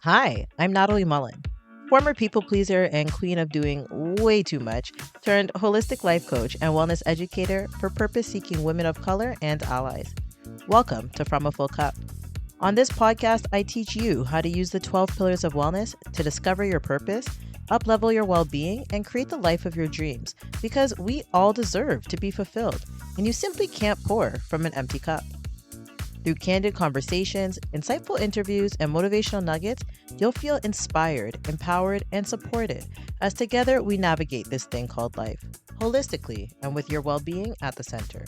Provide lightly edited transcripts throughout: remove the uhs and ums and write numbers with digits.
Hi, I'm Natalie Mullen, former people pleaser and queen of doing way too much, turned holistic life coach and wellness educator for purpose seeking women of color and allies. Welcome to From a Full Cup. On this podcast, I teach you how to use the 12 pillars of wellness to discover your purpose, up-level your well-being, and create the life of your dreams, because we all deserve to be fulfilled, and you simply can't pour from an empty cup. Through candid conversations, insightful interviews, and motivational nuggets, you'll feel inspired, empowered, and supported as together we navigate this thing called life, holistically and with your well-being at the center.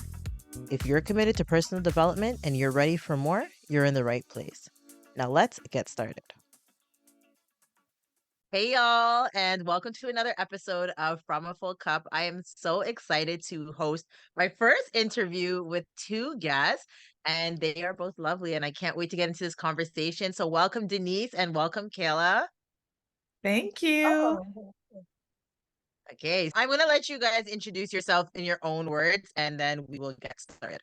If you're committed to personal development and you're ready for more, you're in the right place. Now let's get started. Hey, y'all, and welcome to another episode of From a Full Cup. I am so excited to host my first interview with two guests, and they are both lovely, and I can't wait to get into this conversation. So, welcome, Denise, and welcome, Kayla. Thank you. Okay, I'm going to let you guys introduce yourself in your own words, and then we will get started.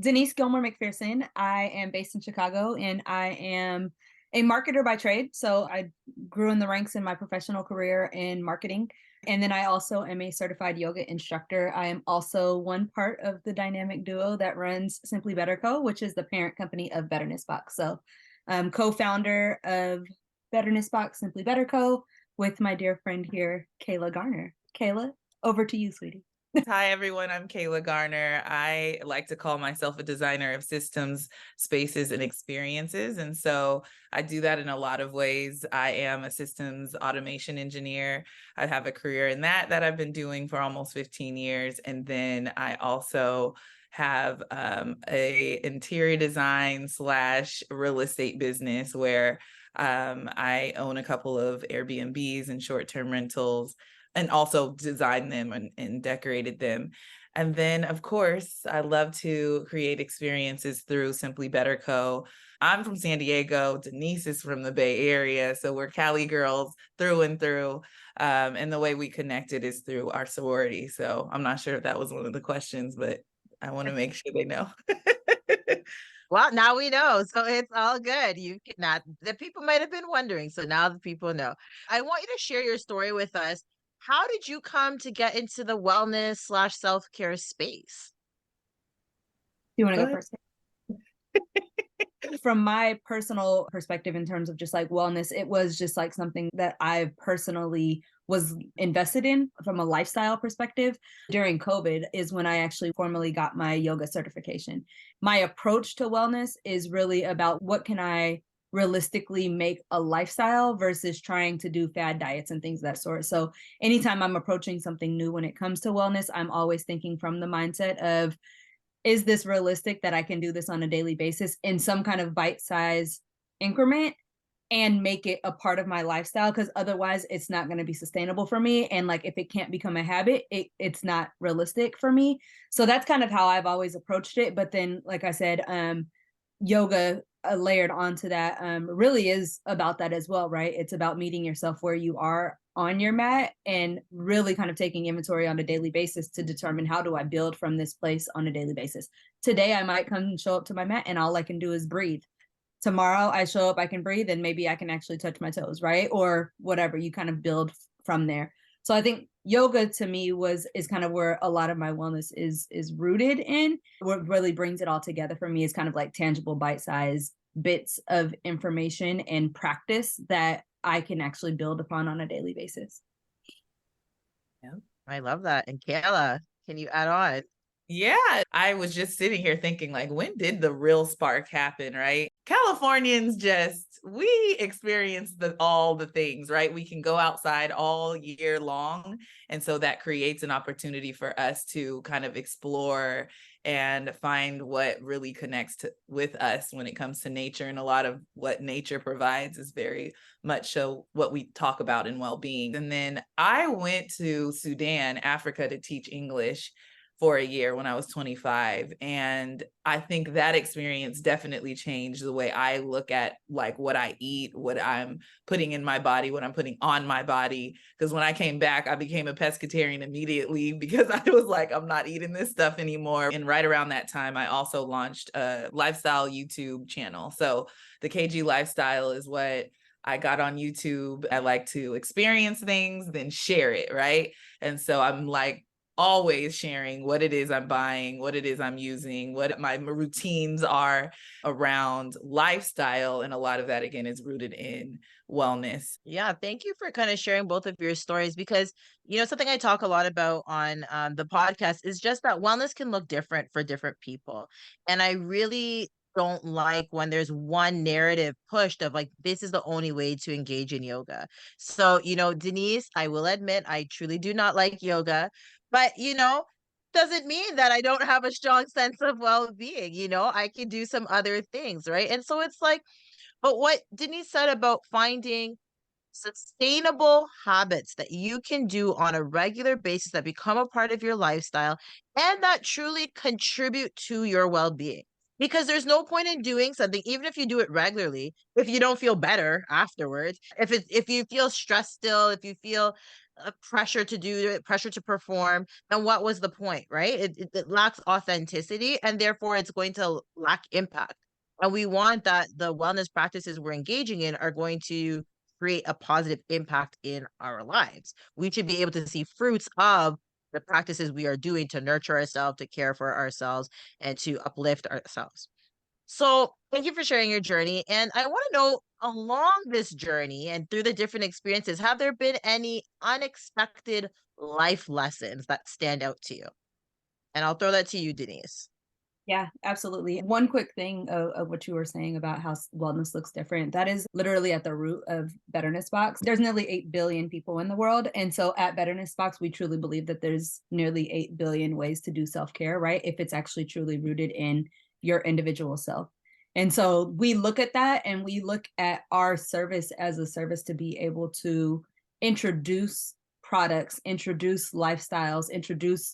Denise Gilmore McPherson. I am based in Chicago, and I am a marketer by trade. So I grew in the ranks in my professional career in marketing. And then I also am a certified yoga instructor. I am also one part of the dynamic duo that runs Simply Better Co., which is the parent company of Betterness Box. So I'm co-founder of Betterness Box, Simply Better Co., with my dear friend here, Kayla Garner. Kayla, over to you, sweetie. Hi, everyone. I'm Kayla Garner. I like to call myself a designer of systems, spaces, and experiences. And so I do that in a lot of ways. I am a systems automation engineer. I have a career in that I've been doing for almost 15 years. And then I also have a interior design / real estate business where I own a couple of Airbnbs and short-term rentals, and also designed them and decorated them. And then, of course, I love to create experiences through Simply Better Co. I'm from San Diego. Denise is from the Bay Area. So we're Cali girls through and through. And the way we connected is through our sorority. So I'm not sure if that was one of the questions, but I want to make sure they know. Well, now we know. So it's all good. You cannot, the people might have been wondering. So now the people know. I want you to share your story with us. How did you come to get into the wellness / self-care space? You want to go first? From my personal perspective, in terms of just like wellness, it was just like something that I personally was invested in from a lifestyle perspective. During COVID is when I actually formally got my yoga certification. My approach to wellness is really about what can I realistically make a lifestyle versus trying to do fad diets and things of that sort. So anytime I'm approaching something new when it comes to wellness, I'm always thinking from the mindset of, is this realistic that I can do this on a daily basis in some kind of bite-sized increment and make it a part of my lifestyle? Because otherwise it's not going to be sustainable for me. And like, if it can't become a habit, it's not realistic for me. So that's kind of how I've always approached it. But then, like I said, yoga layered onto that really is about that as well, right? It's about meeting yourself where you are on your mat and really kind of taking inventory on a daily basis to determine, how do I build from this place on a daily basis? Today I might come and show up to my mat and all I can do is breathe. Tomorrow I show up, I can breathe, and maybe I can actually touch my toes, right? Or whatever. You kind of build from there. So I think yoga to me is kind of where a lot of my wellness is rooted in. What really brings it all together for me is kind of like tangible bite-sized bits of information and practice that I can actually build upon on a daily basis. Yeah, I love that. And Kayla, can you add on? Yeah, I was just sitting here thinking, like, when did the real spark happen, right? Californians we experience all the things, right? We can go outside all year long. And so that creates an opportunity for us to kind of explore and find what really connects with us when it comes to nature. And a lot of what nature provides is very much so what we talk about in well-being. And then I went to Sudan, Africa, to teach English for a year when I was 25. And I think that experience definitely changed the way I look at like what I eat, what I'm putting in my body, what I'm putting on my body. Because when I came back, I became a pescatarian immediately because I was like, I'm not eating this stuff anymore. And right around that time, I also launched a lifestyle YouTube channel. So the KG Lifestyle is what I got on YouTube. I like to experience things, then share it, right? And so I'm like always sharing what it is I'm buying, what it is I'm using, what my routines are around lifestyle. And a lot of that, again, is rooted in wellness. Yeah, thank you for kind of sharing both of your stories because, something I talk a lot about on the podcast is just that wellness can look different for different people. And I really don't like when there's one narrative pushed of like, this is the only way to engage in yoga. So, Denise, I will admit, I truly do not like yoga, but, doesn't mean that I don't have a strong sense of well-being. I can do some other things, right? And so it's like, but what Denise said about finding sustainable habits that you can do on a regular basis that become a part of your lifestyle and that truly contribute to your well-being. Because there's no point in doing something, even if you do it regularly, if you don't feel better afterwards, if you feel stressed still, if you feel pressure to do it, pressure to perform, then what was the point, right? It lacks authenticity and therefore it's going to lack impact. And we want that the wellness practices we're engaging in are going to create a positive impact in our lives. We should be able to see fruits of the practices we are doing to nurture ourselves, to care for ourselves, and to uplift ourselves. So, thank you for sharing your journey. And I want to know along this journey and through the different experiences, have there been any unexpected life lessons that stand out to you? And I'll throw that to you, Denise. Yeah, absolutely. One quick thing of what you were saying about how wellness looks different. That is literally at the root of Betterness Box. There's nearly 8 billion people in the world. And so at Betterness Box, we truly believe that there's nearly 8 billion ways to do self-care, right? If it's actually truly rooted in your individual self. And so we look at that and we look at our service as a service to be able to introduce products, introduce lifestyles, introduce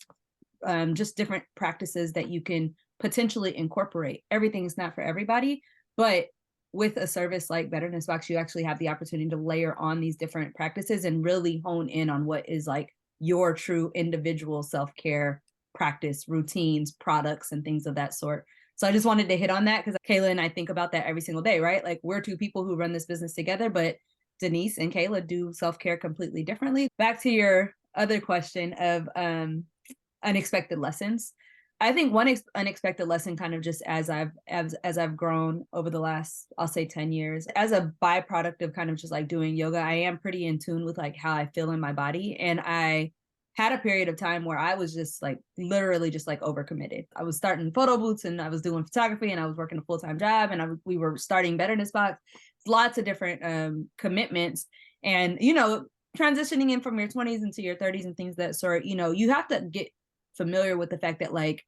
just different practices that you can potentially incorporate. Everything is not for everybody, but with a service like Betterness Box, you actually have the opportunity to layer on these different practices and really hone in on what is like your true individual self-care practice, routines, products, and things of that sort. So I just wanted to hit on that because Kayla and I think about that every single day, right? Like we're two people who run this business together, but Denise and Kayla do self-care completely differently. Back to your other question of unexpected lessons. I think one unexpected lesson, kind of just as I've grown over the last, I'll say 10 years, as a byproduct of kind of just like doing yoga, I am pretty in tune with like how I feel in my body. And I had a period of time where I was just like literally just like overcommitted. I was starting photo booths and I was doing photography and I was working a full-time job and we were starting Betterness Box, lots of different commitments. And, transitioning in from your 20s into your 30s and things that sort, you have to get familiar with the fact that like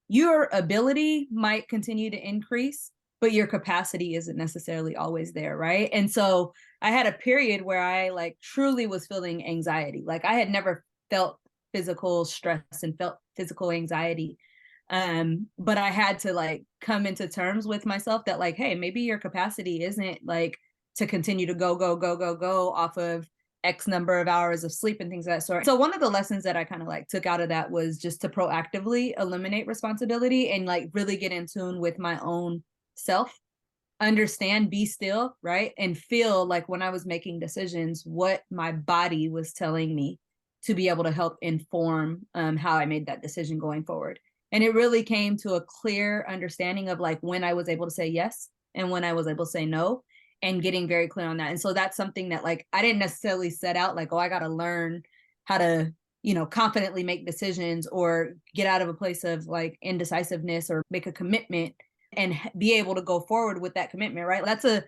your ability might continue to increase, but your capacity isn't necessarily always there, right? And so I had a period where I like truly was feeling anxiety. Like I had never felt physical stress and felt physical anxiety. But I had to like come into terms with myself that like, hey, maybe your capacity isn't like to continue to go off of X number of hours of sleep and things of that sort. So one of the lessons that I kind of like took out of that was just to proactively eliminate responsibility and like really get in tune with my own self, understand, be still, right? And feel like when I was making decisions, what my body was telling me to be able to help inform how I made that decision going forward. And it really came to a clear understanding of like when I was able to say yes and when I was able to say no, and getting very clear on that. And so that's something that like I didn't necessarily set out like, oh, I got to learn how to, confidently make decisions or get out of a place of like indecisiveness or make a commitment and be able to go forward with that commitment, right? That's a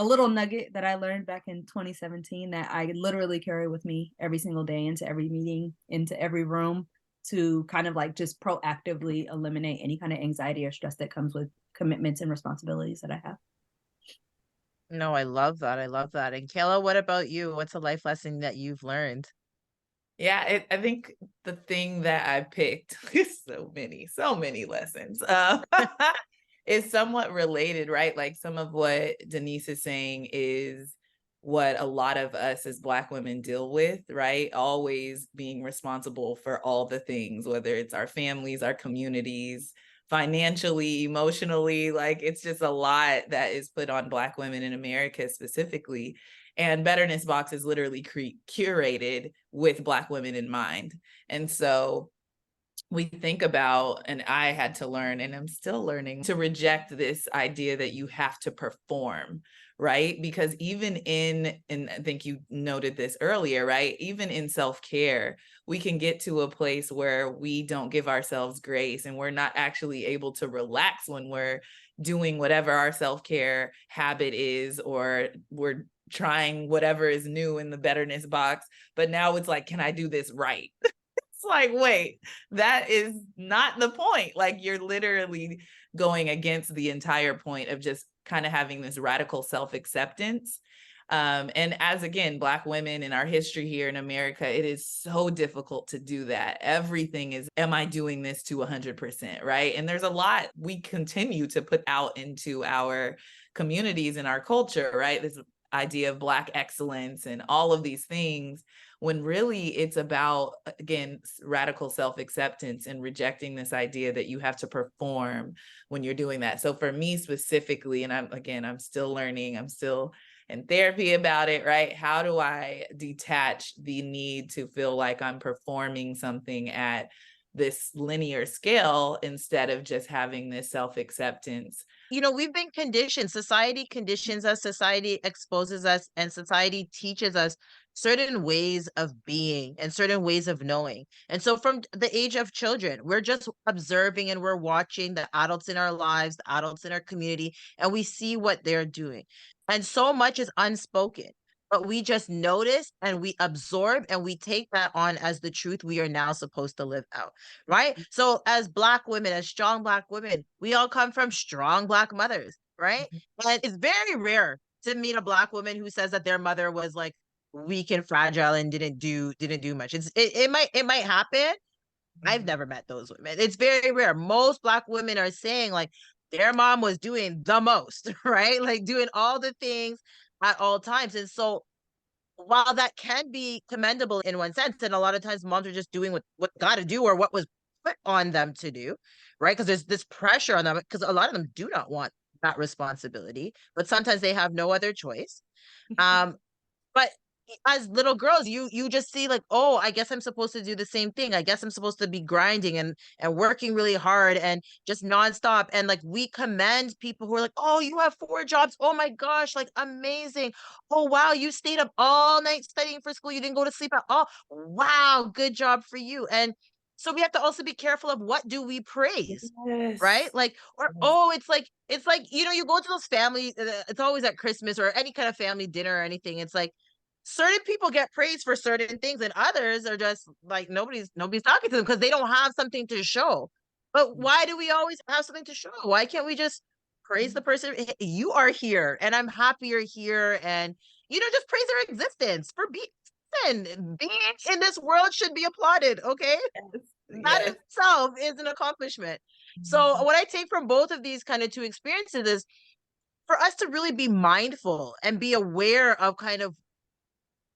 little nugget that I learned back in 2017 that I literally carry with me every single day into every meeting, into every room, to kind of like just proactively eliminate any kind of anxiety or stress that comes with commitments and responsibilities that I have. No, I love that. I love that. And Kayla, what about you? What's a life lesson that you've learned? Yeah, I think the thing that I picked is so many lessons. Is somewhat related, right? Like some of what Denise is saying is what a lot of us as Black women deal with, right? Always being responsible for all the things, whether it's our families, our communities, financially, emotionally, like it's just a lot that is put on Black women in America specifically. And Betterness Box is literally curated with Black women in mind. And so we think about, and I had to learn, and I'm still learning to reject this idea that you have to perform, right? Because even and I think you noted this earlier, right? Even in self-care, we can get to a place where we don't give ourselves grace and we're not actually able to relax when we're doing whatever our self-care habit is, or we're trying whatever is new in the Betterness Box. But now it's like, can I do this right? Like, wait, that is not the point. Like, you're literally going against the entire point of just kind of having this radical self-acceptance. And as again, Black women in our history here in America, it is so difficult to do that. Everything is, am I doing this to 100%, right? And there's a lot we continue to put out into our communities and our culture, right? This idea of Black excellence and all of these things, when really it's about, again, radical self-acceptance and rejecting this idea that you have to perform when you're doing that. So for me specifically, and I'm still learning, I'm still in therapy about it, right? How do I detach the need to feel like I'm performing something at this linear scale instead of just having this self-acceptance? We've been conditioned. Society conditions us, society exposes us, and society teaches us certain ways of being and certain ways of knowing. And so from the age of children, we're just observing and we're watching the adults in our lives, the adults in our community, and we see what they're doing. And so much is unspoken, but we just notice and we absorb and we take that on as the truth we are now supposed to live out. Right? So as Black women, as strong Black women, we all come from strong Black mothers, right? And it's very rare to meet a Black woman who says that their mother was like weak and fragile and didn't do much. It might happen. I've never met those women. It's very rare. Most Black women are saying like their mom was doing the most, right? Like doing all the things at all times. And so while that can be commendable in one sense, and a lot of times moms are just doing what got to do or what was put on them to do, right? Because there's this pressure on them because a lot of them do not want that responsibility, but sometimes they have no other choice. Um, but as little girls, you just see like, oh, I guess I'm supposed to do the same thing. I guess I'm supposed to be grinding and working really hard and just nonstop. And like we commend people who are like, oh, you have 4 jobs. Oh my gosh, like amazing. Oh wow, you stayed up all night studying for school. You didn't go to sleep at all. Wow, good job for you. And so we have to also be careful of what do we praise, right? Yes. Like, or Yes. oh, it's like you go to those family. It's always at Christmas or any kind of family dinner or anything. It's like certain people get praised for certain things, and others are just like nobody's talking to them because they don't have something to show. But why do we always have something to show? Why can't we just praise the person? "Hey, you are here, and I'm happy you're here, and just praise their existence for being in this world should be applauded. Okay, Yes. that Yes. itself is an accomplishment. So what I take from both of these kind of two experiences is for us to really be mindful and be aware of kind of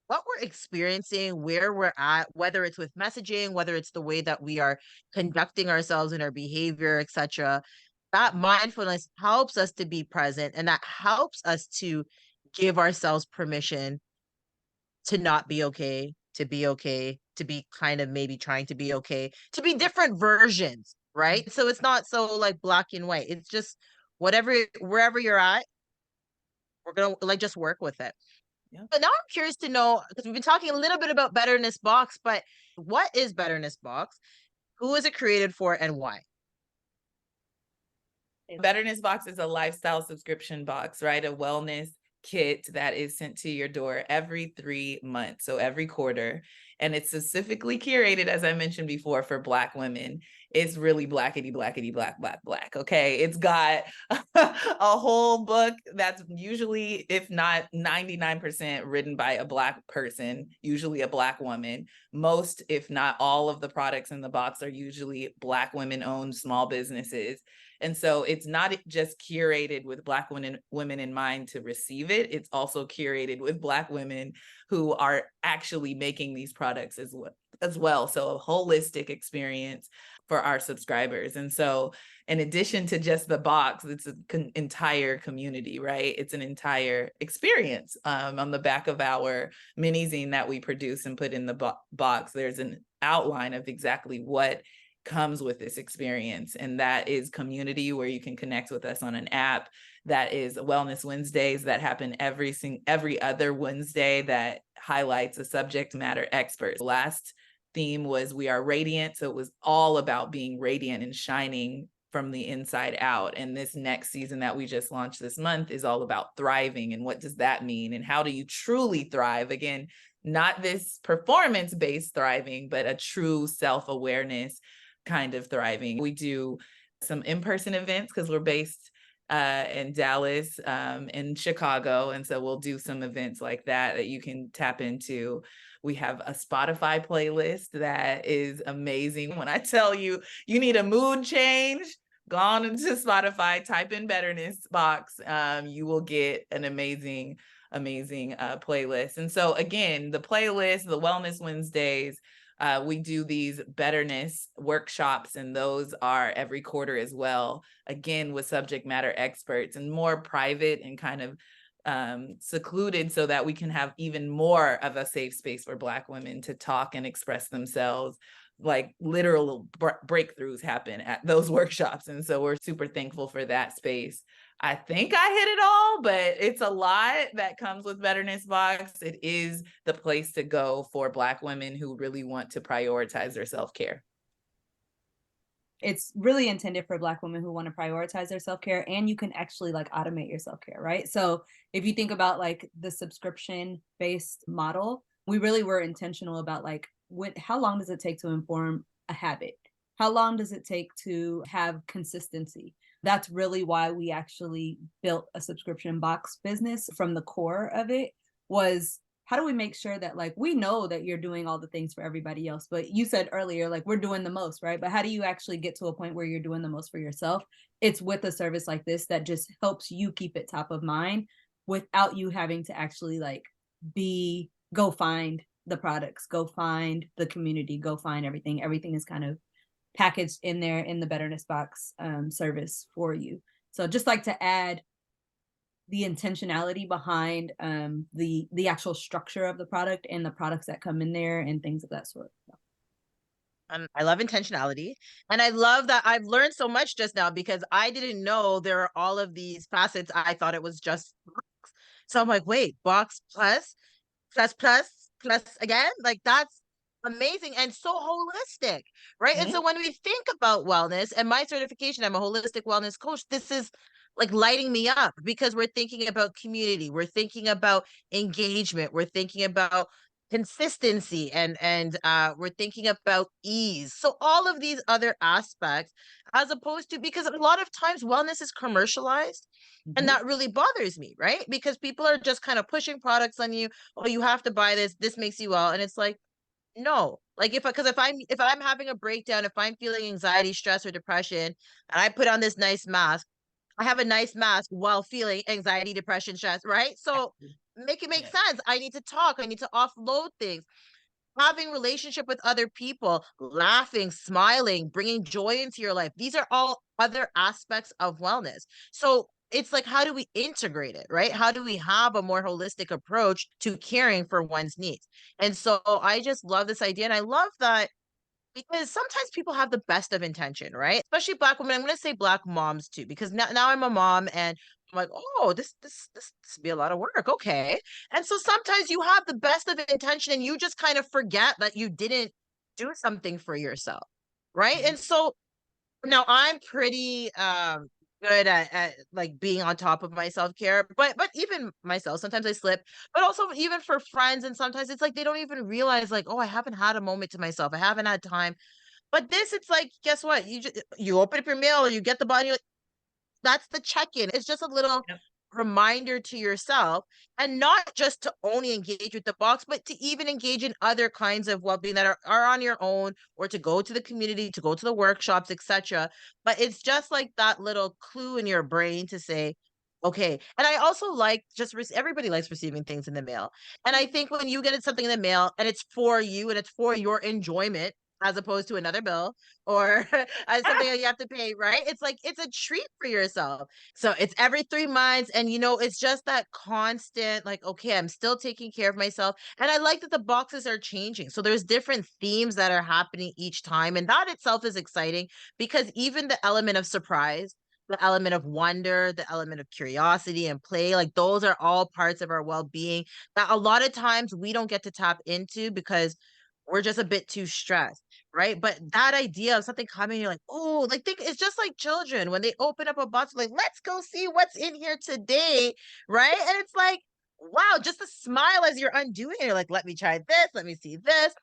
what we're experiencing, where we're at, whether it's with messaging, whether it's the way that we are conducting ourselves in our behavior, etc. That mindfulness helps us to be present and that helps us to give ourselves permission to not be okay, to be kind of maybe trying to be okay, to be different versions, right? So it's not so like black and white. It's just whatever, wherever you're at, we're gonna like just work with it. Yeah. But now I'm curious to know because we've been talking a little bit about Betterness Box, but what is Betterness Box? Who is it created for and why? Betterness Box is a lifestyle subscription box, right? A wellness kit that is sent to your door every 3 months, so every quarter. And it's specifically curated, as I mentioned before, for Black women. It's really blackety, blackety, black, black, black. Okay. It's got a whole book that's usually, if not 99%, written by a Black person, usually a Black woman. Most, if not all, of the products in the box are usually Black women owned small businesses. And so it's not just curated with Black women in mind to receive it. It's also curated with Black women who are actually making these products as well. So a holistic experience for our subscribers. And so in addition to just the box, it's an entire community, right? It's an entire experience. On the back of our mini zine that we produce and put in the box, there's an outline of exactly what comes with this experience. And that is community, where you can connect with us on an app. That is Wellness Wednesdays that happen every other Wednesday that highlights a subject matter expert. Last theme was We Are Radiant. So it was all about being radiant and shining from the inside out. And this next season that we just launched this month is all about thriving. And what does that mean? And how do you truly thrive? Again, not this performance-based thriving, but a true self-awareness kind of thriving. We do some in-person events because we're based in Dallas, in Chicago. And so we'll do some events like that you can tap into. We have a Spotify playlist that is amazing. When I tell you, you need a mood change, go on into Spotify, type in Betterness Box. You will get an amazing playlist. And so again, the playlist, the Wellness Wednesdays, we do these betterness workshops, and those are every quarter as well, again, with subject matter experts, and more private and kind of secluded, so that we can have even more of a safe space for Black women to talk and express themselves. Like literal breakthroughs happen at those workshops. And so we're super thankful for that space. I think I hit it all, but it's a lot that comes with Betterness Box. It is the place to go for Black women who really want to prioritize their self-care. It's really intended for Black women who want to prioritize their self-care, and you can actually like automate your self-care, right? So if you think about like the subscription-based model, we really were intentional about like how long does it take to inform a habit? How long does it take to have consistency? That's really why we actually built a subscription box business. From the core of it was, how do we make sure that like we know that you're doing all the things for everybody else, but you said earlier like we're doing the most, right? But how do you actually get to a point where you're doing the most for yourself? It's with a service like this that just helps you keep it top of mind without you having to actually like go find the products, go find the community, go find everything. Everything is kind of packaged in there in the Betterness Box service for you. So just like to add the intentionality behind the actual structure of the product and the products that come in there and things of that sort. I love intentionality. And I love that I've learned so much just now, because I didn't know there are all of these facets. I thought it was just box. So I'm like, wait, box plus again? Like that's amazing and so holistic, right? Mm-hmm. And so when we think about wellness, and my certification, I'm a holistic wellness coach, this is like lighting me up, because we're thinking about community, we're thinking about engagement, we're thinking about consistency, and we're thinking about ease. So all of these other aspects, as opposed to, because a lot of times wellness is commercialized, and that really bothers me, right? Because people are just kind of pushing products on you. Oh, you have to buy this makes you well. And it's like, no, like if I'm having a breakdown, if I'm feeling anxiety, stress, or depression, and I put on this nice mask, I have a nice mask while feeling anxiety, depression, stress, right? So make it make sense. I need to talk. I need to offload things. Having relationship with other people, laughing, smiling, bringing joy into your life. These are all other aspects of wellness. So it's like, how do we integrate it, right? How do we have a more holistic approach to caring for one's needs? And so I just love this idea. And I love that, because sometimes people have the best of intention, right? Especially Black women. I'm going to say Black moms too, because now I'm a mom, and I'm like, oh, this be a lot of work. Okay. And so sometimes you have the best of intention, and you just kind of forget that you didn't do something for yourself. Right. And so now I'm pretty good at like being on top of my self-care, but even myself, sometimes I slip, but also even for friends, and sometimes it's like they don't even realize like, oh, I haven't had a moment to myself. I haven't had time. But this, it's like, guess what? You open up your mail or you get the body, that's the check-in. It's just a little Yep. reminder to yourself, and not just to only engage with the box, but to even engage in other kinds of well-being that are on your own, or to go to the community, to go to the workshops, etc. But it's just like that little clue in your brain to say, okay. And I also like just everybody likes receiving things in the mail. And I think when you get something in the mail and it's for you and it's for your enjoyment, as opposed to another bill or as something that you have to pay, right? It's like it's a treat for yourself. So it's every 3 months, and it's just that constant, like, okay, I'm still taking care of myself. And I like that the boxes are changing. So there's different themes that are happening each time. And that itself is exciting, because even the element of surprise, the element of wonder, the element of curiosity and play, like those are all parts of our well-being that a lot of times we don't get to tap into because we're just a bit too stressed, right? But that idea of something coming, you're like, oh, like think it's just like children when they open up a box, like, let's go see what's in here today, right? And it's like, wow, just a smile as you're undoing it. You're like, let me try this, let me see this.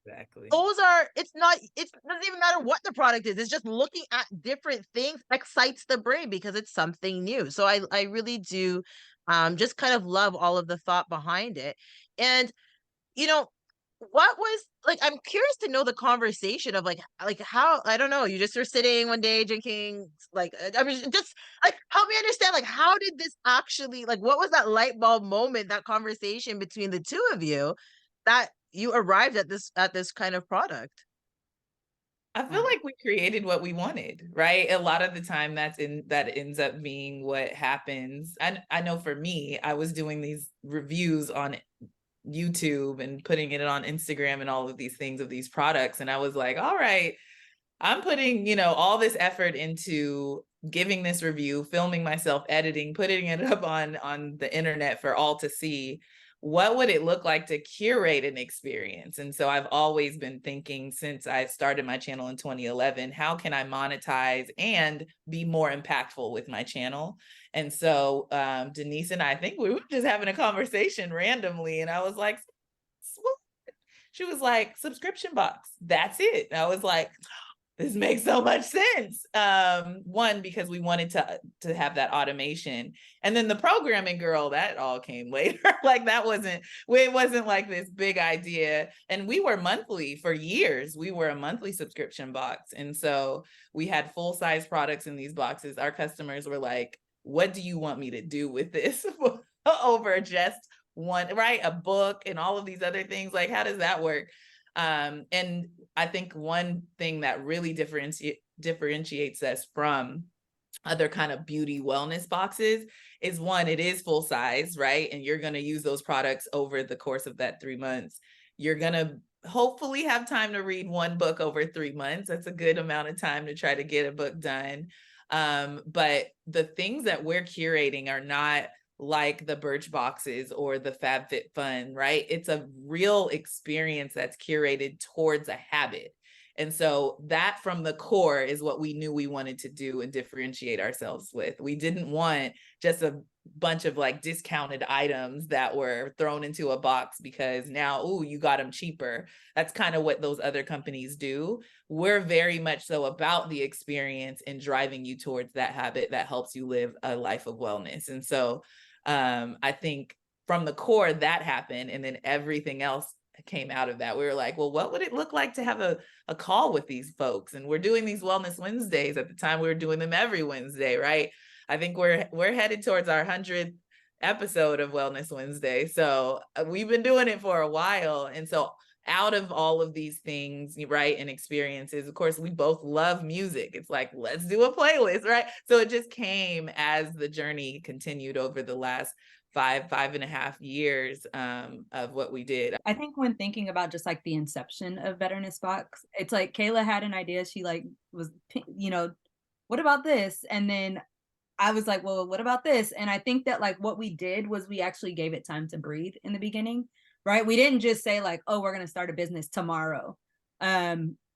Exactly. Those are, it's not, it doesn't even matter what the product is. It's just looking at different things excites the brain because it's something new. So I really do just kind of love all of the thought behind it. And you know, what was like, I'm curious to know the conversation of like how, I don't know, you just were sitting one day drinking, like, I mean, just like help me understand, like, how did this actually, like, what was that light bulb moment, that conversation between the two of you, that you arrived at this kind of product? I feel like we created what we wanted, right? A lot of the time that ends up being what happens. And I know for me, I was doing these reviews on YouTube and putting it on Instagram and all of these things of these products. And I was like, all right, I'm putting, all this effort into giving this review, filming myself, editing, putting it up on the internet for all to see. What would it look like to curate an experience? And so I've always been thinking, since I started my channel in 2011, how can I monetize and be more impactful with my channel? And so Denise and I think we were just having a conversation randomly, and I was like, "What?" She was like, subscription box. That's it. And I was like, this makes so much sense. One, because we wanted to have that automation, and then the programming girl, that all came later. Like it wasn't like this big idea. And we were monthly for years. We were a monthly subscription box, and so we had full size products in these boxes. Our customers were like, "What do you want me to do with this?" Over just one, right? A book and all of these other things. Like, how does that work? And I think one thing that really differentiates us from other kind of beauty wellness boxes is, one, it is full size, right? And you're going to use those products over the course of that 3 months. You're going to hopefully have time to read one book over 3 months. That's a good amount of time to try to get a book done. But the things that we're curating are not like the Birch boxes or the FabFitFun, right? It's a real experience that's curated towards a habit. And so that from the core is what we knew we wanted to do and differentiate ourselves with. We didn't want just a bunch of like discounted items that were thrown into a box because now, oh, you got them cheaper. That's kind of what those other companies do. We're very much so about the experience and driving you towards that habit that helps you live a life of wellness. And so I think from the core that happened, and then everything else came out of that. We were like, well, what would it look like to have a call with these folks? And we're doing these Wellness Wednesdays. At the time, we were doing them every Wednesday, right? I think we're headed towards our 100th episode of Wellness Wednesday. So we've been doing it for a while. And so out of all of these things, right, and experiences, of course, we both love music. It's like, let's do a playlist, right? So it just came as the journey continued over the last 5.5 years of what we did. I think when thinking about just like the inception of Betterness Box, it's like Kayla had an idea. She like was, what about this? And then I was like, well, what about this? And I think that like what we did was we actually gave it time to breathe in the beginning, right? We didn't just say like, oh, we're going to start a business tomorrow.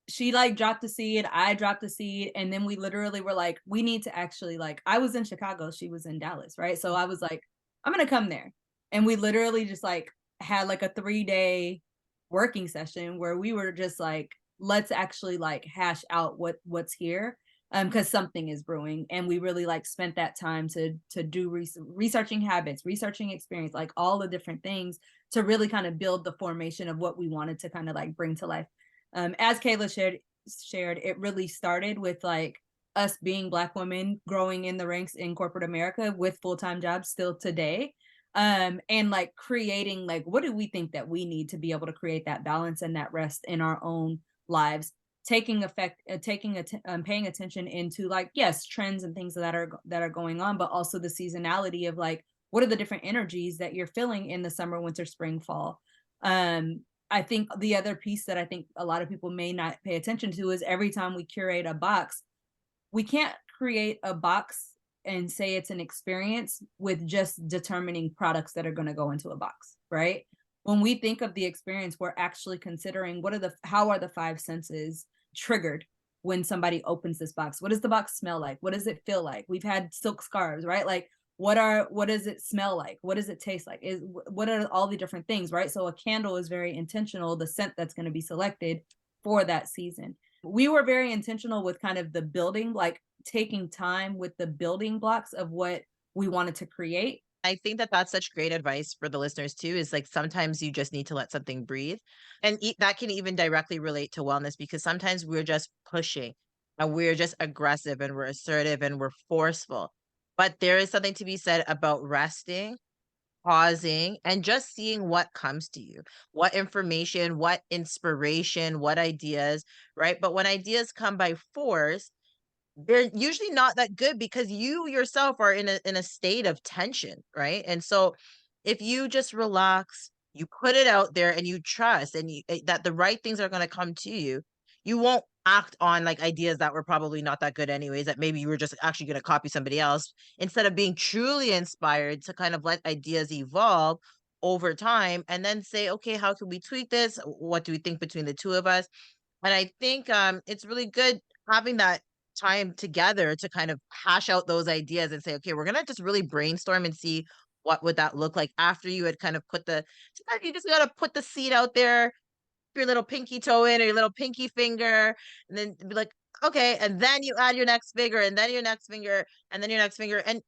she like dropped the seed, I dropped the seed, and then we literally were like, we need to actually like, I was in Chicago, she was in Dallas, right? So I was like, I'm gonna come there. And we literally just like had like a 3-day working session where we were just like, let's actually like hash out what's here. Because something is brewing, and we really like spent that time to do researching habits, researching experience, like all the different things to really kind of build the formation of what we wanted to kind of like bring to life. As Kayla shared, it really started with like us being Black women growing in the ranks in corporate America with full-time jobs still today. And like creating like, what do we think that we need to be able to create that balance and that rest in our own lives, paying attention into like, yes, trends and things that are going on, but also the seasonality of like, what are the different energies that you're feeling in the summer, winter, spring, fall. I think the other piece that I think a lot of people may not pay attention to is every time we curate a box, we can't create a box and say it's an experience with just determining products that are going to go into a box, right? When we think of the experience, we're actually considering how are the five senses triggered when somebody opens this box? What does the box smell like? What does it feel like? We've had silk scarves, right? Like what does it smell like? What does it taste like? What are all the different things, right? So a candle is very intentional, the scent that's going to be selected for that season. We were very intentional with kind of the building, like taking time with the building blocks of what we wanted to create. I think that that's such great advice for the listeners too, is like sometimes you just need to let something breathe. And that can even directly relate to wellness, because sometimes we're just pushing and we're just aggressive and we're assertive and we're forceful. But there is something to be said about resting, pausing, and just seeing what comes to you, what information, what inspiration, what ideas, right? But when ideas come by force, they're usually not that good because you yourself are in a state of tension, right? And so if you just relax, you put it out there and you trust and that the right things are going to come to you, you won't act on like ideas that were probably not that good anyways, that maybe you were just actually going to copy somebody else, instead of being truly inspired to kind of let ideas evolve over time and then say, okay, how can we tweak this? What do we think between the two of us? And I think it's really good having that time together to kind of hash out those ideas and say, okay, we're gonna just really brainstorm and see what would that look like after you had kind of sometimes you just gotta put the seed out there, your little pinky toe in or your little pinky finger, and then be like, okay, and then you add your next finger, and then your next finger, and then your next finger. And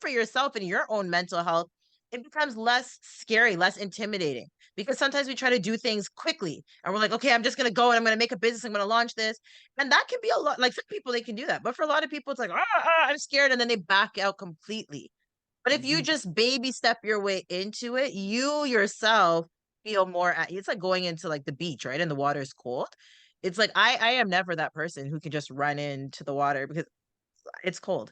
for yourself and your own mental health, it becomes less scary, less intimidating. Because sometimes we try to do things quickly and we're like, okay, I'm just gonna go and I'm gonna make a business, I'm gonna launch this. And that can be a lot, like some people they can do that. But for a lot of people, it's like, I'm scared, and then they back out completely. But if you Mhm. just baby step your way into it, you yourself feel more at it's like going into like the beach, right? And the water is cold. It's like I am never that person who can just run into the water because it's cold.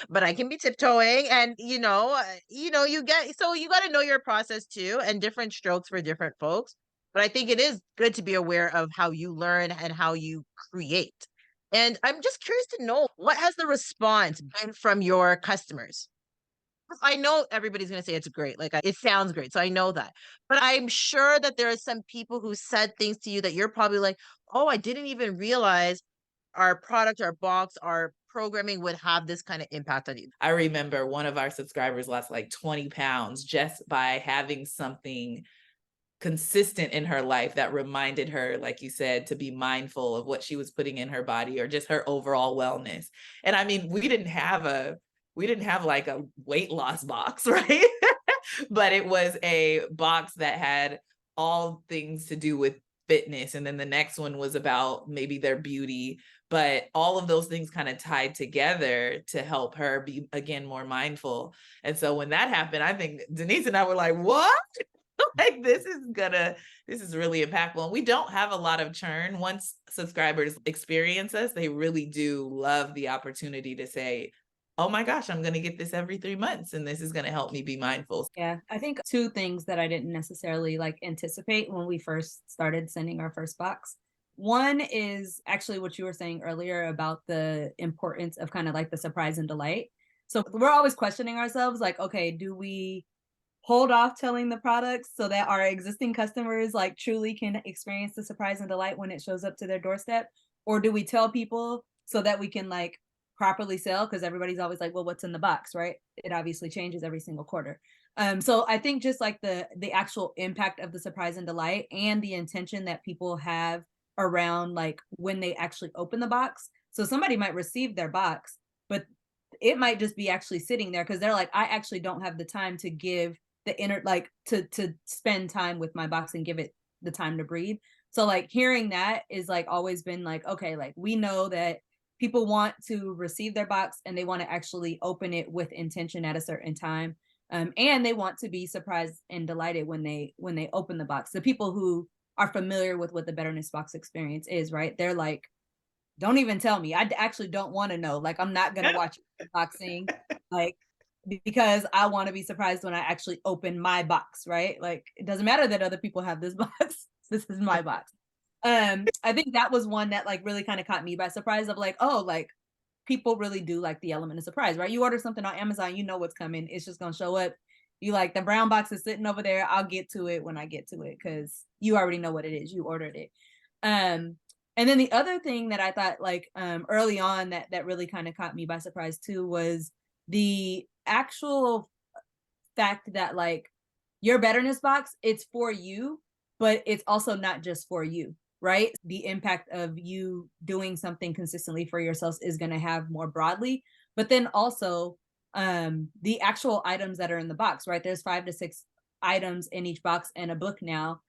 But I can be tiptoeing and you get so you got to know your process too, and different strokes for different folks. But I think it is good to be aware of how you learn and how you create. And I'm just curious to know, what has the response been from your customers? I know everybody's gonna say it's great, like, it sounds great, so I know that. But I'm sure that there are some people who said things to you that you're probably like, "Oh, I didn't even realize our product, our box, our programming would have this kinda impact on you." I remember one of our subscribers lost like 20 pounds just by having something consistent in her life that reminded her, like you said, to be mindful of what she was putting in her body or just her overall wellness. And I mean, we didn't have like a weight loss box, right? But it was a box that had all things to do with fitness. And then the next one was about maybe their beauty. But all of those things kind of tied together to help her be, again, more mindful. And so when that happened, I think Denise and I were like, what? Like this is really impactful. And we don't have a lot of churn. Once subscribers experience us, they really do love the opportunity to say, oh my gosh, I'm going to get this every 3 months and this is going to help me be mindful. Yeah, I think two things that I didn't necessarily like anticipate when we first started sending our first box. One is actually what you were saying earlier about the importance of kind of like the surprise and delight. So we're always questioning ourselves like, okay, do we hold off telling the products so that our existing customers like truly can experience the surprise and delight when it shows up to their doorstep? Or do we tell people so that we can like properly sell? Because everybody's always like, well, what's in the box, right? It obviously changes every single quarter. So I think just like the actual impact of the surprise and delight and the intention that people have around like when they actually open the box. So somebody might receive their box, but it might just be actually sitting there because they're like, I actually don't have the time to give the inner like to spend time with my box and give it the time to breathe. So like hearing that is like always been like, okay, like we know that people want to receive their box and they want to actually open it with intention at a certain time. And they want to be surprised and delighted when they open the box. The people who are familiar with what the Betterness Box experience is, right? They're like, don't even tell me. I actually don't want to know. Like, I'm not going to watch unboxing, like, because I want to be surprised when I actually open my box, right? Like, it doesn't matter that other people have this box. This is my box. I think that was one that like really kind of caught me by surprise of like, oh, like people really do like the element of surprise, right? You order something on Amazon, you know what's coming. It's just going to show up. You like the brown box is sitting over there. I'll get to it when I get to it because you already know what it is. You ordered it. Um, and then the other thing that I thought like early on that really kind of caught me by surprise too was the actual fact that like your Betterness Box, it's for you, but it's also not just for you, right? The impact of you doing something consistently for yourselves is going to have more broadly, but then also the actual items that are in the box, right? There's 5 to 6 items in each box and a book now.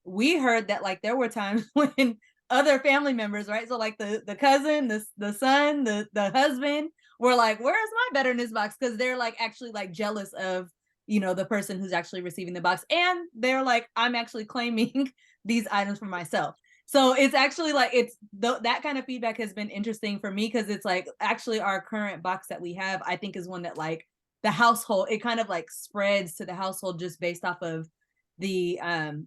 We heard that like there were times when other family members, right? So like the cousin, the son, the husband were like, where's my Betterness Box? Because they're like actually like jealous of the person who's actually receiving the box, and they're like, I'm actually claiming these items for myself. So it's actually like that kind of feedback has been interesting for me because it's like actually our current box that we have, I think, is one that like the household, it kind of like spreads to the household just based off of the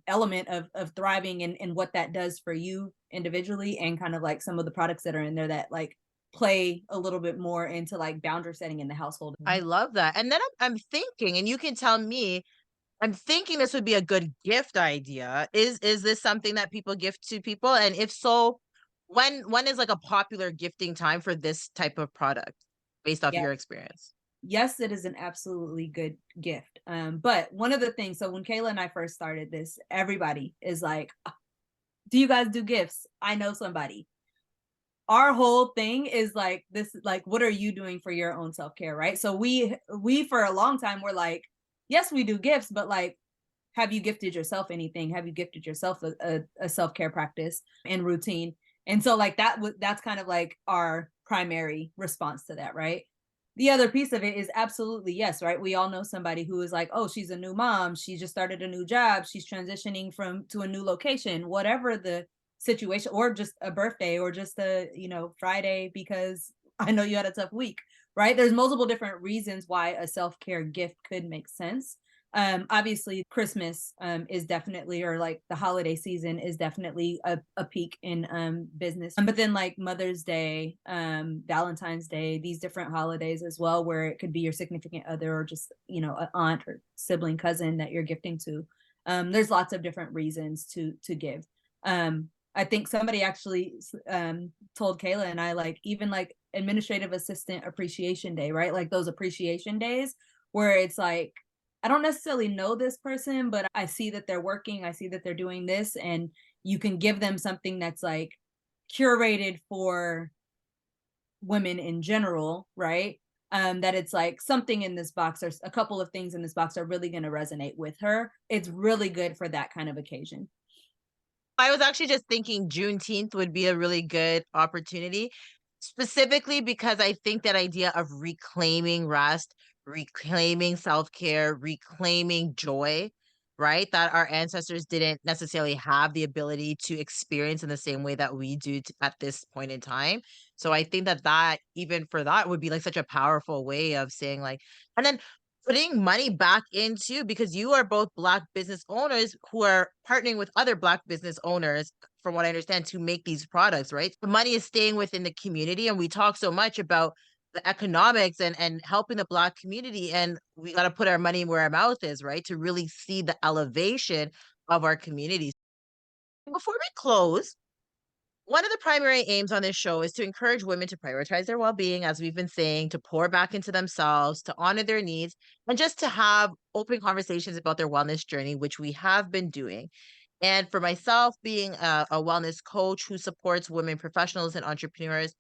element of thriving and what that does for you individually, and kind of like some of the products that are in there that like play a little bit more into like boundary setting in the household. I love that. And then I'm thinking, and you can tell me, I'm thinking this would be a good gift idea. Is this something that people gift to people? And if so, when is like a popular gifting time for this type of product based off Yeah. your experience? Yes, it is an absolutely good gift. But one of the things, so when Kayla and I first started this, everybody is like, do you guys do gifts? I know somebody. Our whole thing is like this, like, what are you doing for your own self-care, right? So we for a long time were like, yes, we do gifts, but like, have you gifted yourself anything? Have you gifted yourself a self-care practice and routine? And so like that's kind of like our primary response to that, right? The other piece of it is absolutely yes, right? We all know somebody who is like, oh, she's a new mom, she just started a new job, she's transitioning from to a new location, whatever the situation, or just a birthday, or just a Friday because I know you had a tough week, right? There's multiple different reasons why a self-care gift could make sense. Obviously Christmas is definitely, or like the holiday season is definitely a peak in business, but then like Mother's Day, Valentine's Day, these different holidays as well, where it could be your significant other or just an aunt or sibling, cousin that you're gifting to. There's lots of different reasons to give. I think somebody actually told Kayla and I, like, even like administrative assistant appreciation day, right? Like those appreciation days where it's like, I don't necessarily know this person, but I see that they're working, I see that they're doing this, and you can give them something that's like curated for women in general, right? That it's like something in this box, or a couple of things in this box are really going to resonate with her. It's really good for that kind of occasion. I was actually just thinking Juneteenth would be a really good opportunity, specifically because I think that idea of reclaiming rest, reclaiming self-care, reclaiming joy, right? That our ancestors didn't necessarily have the ability to experience in the same way that we do at this point in time. So I think that even for that would be like such a powerful way of saying like, and then putting money back into, because you are both Black business owners who are partnering with other Black business owners, from what I understand, to make these products, right? The money is staying within the community. And we talk so much about the economics and helping the Black community. And we got to put our money where our mouth is, right? To really see the elevation of our communities. Before we close, one of the primary aims on this show is to encourage women to prioritize their well being, as we've been saying, to pour back into themselves, to honor their needs, and just to have open conversations about their wellness journey, which we have been doing. And for myself, being a wellness coach who supports women professionals and entrepreneurs,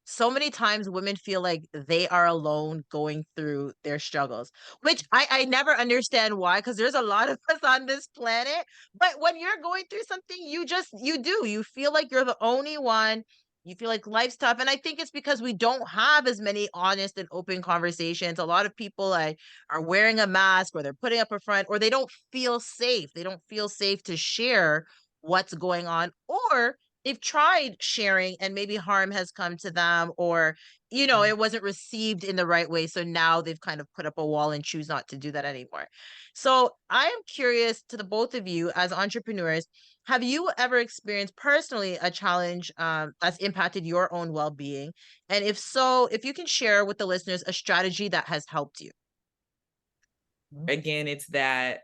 so many times women feel like they are alone going through their struggles, which I never understand why, because there's a lot of us on this planet. But when you're going through something, you feel like you're the only one. You feel like life's tough. And I think it's because we don't have as many honest and open conversations. A lot of people are wearing a mask, or they're putting up a front, or they don't feel safe. They don't feel safe to share what's going on, or they've tried sharing and maybe harm has come to them, or it wasn't received in the right way, so now they've kind of put up a wall and choose not to do that anymore. So I am curious, to the both of you as entrepreneurs, have you ever experienced personally a challenge that's impacted your own well-being? And if so, if you can share with the listeners a strategy that has helped you. Again, it's that,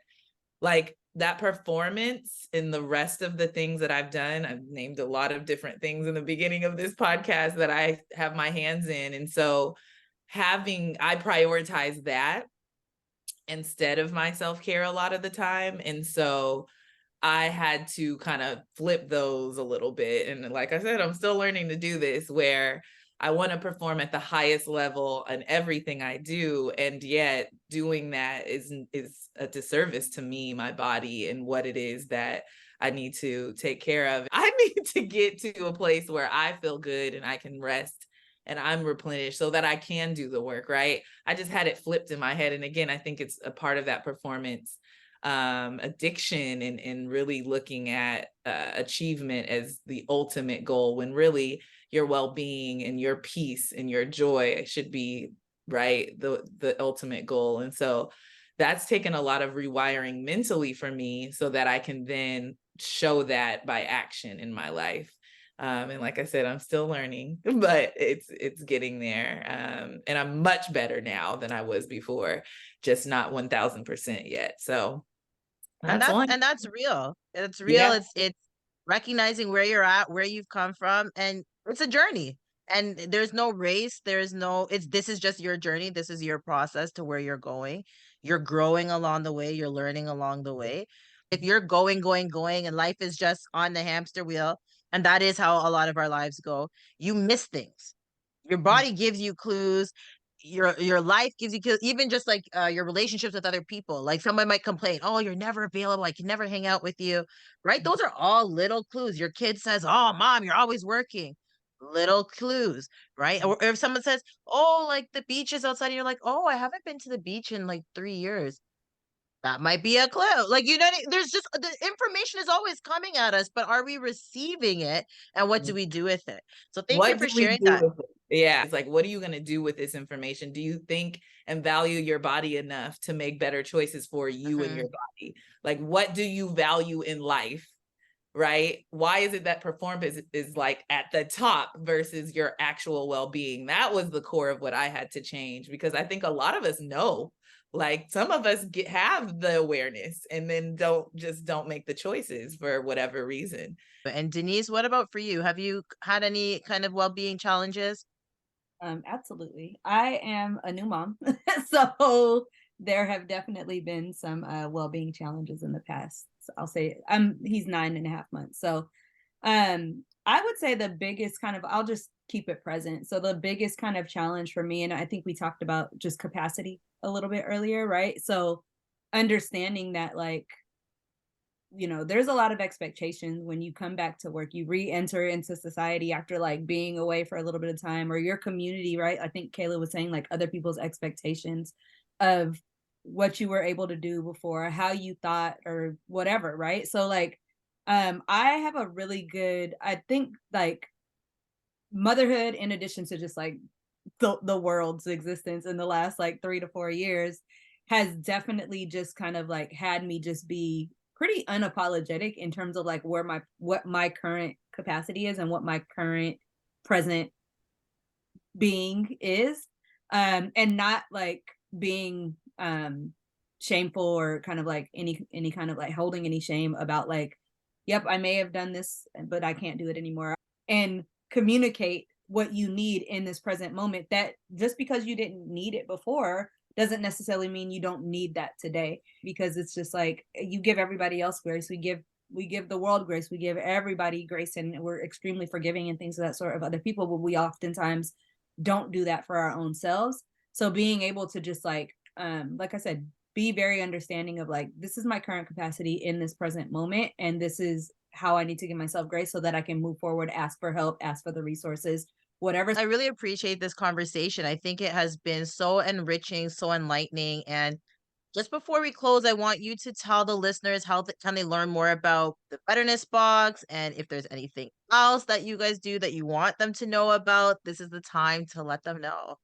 like, that performance in the rest of the things that I've done. I've named a lot of different things in the beginning of this podcast that I have my hands in. And so I prioritize that instead of my self-care a lot of the time. And so I had to kind of flip those a little bit. And like I said, I'm still learning to do this, where I want to perform at the highest level in everything I do. And yet doing that is a disservice to me, my body, and what it is that I need to take care of. I need to get to a place where I feel good and I can rest and I'm replenished so that I can do the work, right? I just had it flipped in my head. And again, I think it's a part of that performance addiction, and really looking at achievement as the ultimate goal, when really your well-being and your peace and your joy should be, right, the ultimate goal. And so that's taken a lot of rewiring mentally for me, so that I can then show that by action in my life. And like I said, I'm still learning, but it's getting there. And I'm much better now than I was before, just not 1000% yet. So And that's one. that's real. It's real. Yeah. It's recognizing where you're at, where you've come from, and it's a journey. And there's no race. This is just your journey. This is your process to where you're going. You're growing along the way, you're learning along the way. If you're going, and life is just on the hamster wheel, and that is how a lot of our lives go, you miss things. Your body gives you clues, your life gives you clues, even just like your relationships with other people. Like, someone might complain, oh, you're never available, I can never hang out with you, right? Those are all little clues. Your kid says, oh, mom, you're always working. Little clues, right? Or if someone says, oh, like, the beach is outside, and you're like, oh, I haven't been to the beach in like 3 years. That might be a clue. Like, there's just, the information is always coming at us, but are we receiving it? And what do we do with it? So thank you What for do we sharing do that. with it? Yeah. It's like, what are you going to do with this information? Do you think and value your body enough to make better choices for you and your body? Like, what do you value in life? Right? Why is it that performance is like at the top versus your actual well-being? That was the core of what I had to change, because I think a lot of us know, like, some of us have the awareness and then don't make the choices for whatever reason. And Denise, what about for you? Have you had any kind of well-being challenges? Absolutely. I am a new mom. So there have definitely been some well-being challenges in the past. So I'll say he's 9.5 months. So I would say the biggest kind of, I'll just keep it present. So the biggest kind of challenge for me, and I think we talked about just capacity a little bit earlier, right? So understanding that, like, there's a lot of expectations when you come back to work, you re-enter into society after like being away for a little bit of time, or your community, right? I think Kayla was saying, like, other people's expectations of what you were able to do before, how you thought, or whatever, right? So like, I have a really good, I think, like, motherhood, in addition to just like the world's existence in the last like 3 to 4 years, has definitely just kind of like had me just be pretty unapologetic in terms of like what my current capacity is and what my current present being is. And not like being shameful or kind of like any kind of like holding any shame about like, yep, I may have done this, but I can't do it anymore. And communicate what you need in this present moment, that just because you didn't need it before doesn't necessarily mean you don't need that today, because it's just like you give everybody else grace, we give the world grace, we give everybody grace, and we're extremely forgiving and things of that sort of other people, but we oftentimes don't do that for our own selves. So being able to just like I said, be very understanding of like, this is my current capacity in this present moment, and this is how I need to give myself grace so that I can move forward, ask for help, ask for the resources, whatever. I really appreciate this conversation. I think it has been so enriching, so enlightening. And just before we close, I want you to tell the listeners how can they learn more about the Betterness Box, and if there's anything else that you guys do that you want them to know about, this is the time to let them know.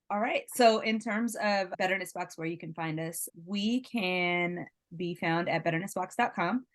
All right. So in terms of Betterness Box, where you can find us, we can be found at betternessbox.com.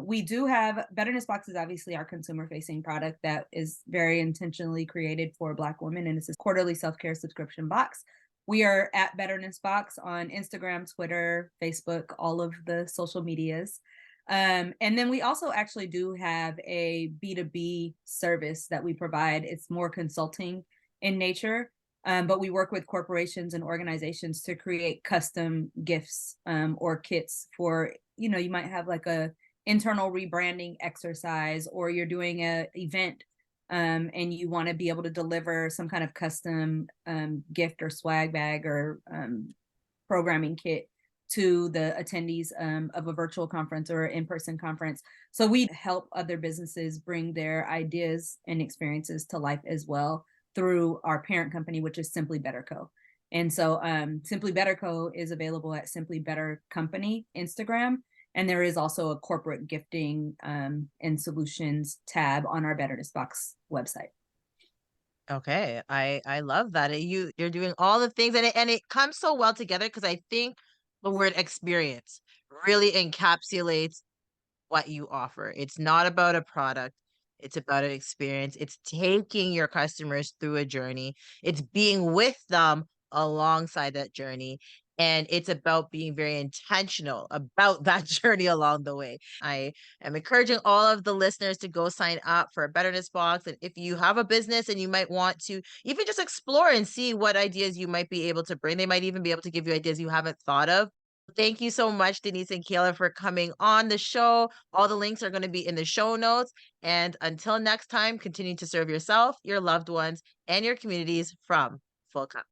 We do have Betterness Box is obviously our consumer facing product that is very intentionally created for Black women, and it's a quarterly self-care subscription box. We are at Betterness Box on Instagram, Twitter, Facebook, all of the social medias. And then we also actually do have a B2B service that we provide. It's more consulting in nature. But we work with corporations and organizations to create custom gifts or kits for, you might have like a internal rebranding exercise, or you're doing a event and you want to be able to deliver some kind of custom gift or swag bag or programming kit to the attendees of a virtual conference or in-person conference. So we help other businesses bring their ideas and experiences to life as well through our parent company, which is Simply Better Co. And so Simply Better Co is available at Simply Better Company Instagram. And there is also a corporate gifting and solutions tab on our Betterness Box website. Okay, I love that. You're doing all the things, and it comes so well together because I think the word experience really encapsulates what you offer. It's not about a product, it's about an experience. It's taking your customers through a journey. It's being with them alongside that journey. And it's about being very intentional about that journey along the way. I am encouraging all of the listeners to go sign up for a Betterness Box. And if you have a business and you might want to even just explore and see what ideas you might be able to bring, they might even be able to give you ideas you haven't thought of. Thank you so much, Denise and Kayla, for coming on the show. All the links are going to be in the show notes. And until next time, continue to serve yourself, your loved ones, and your communities from full cup.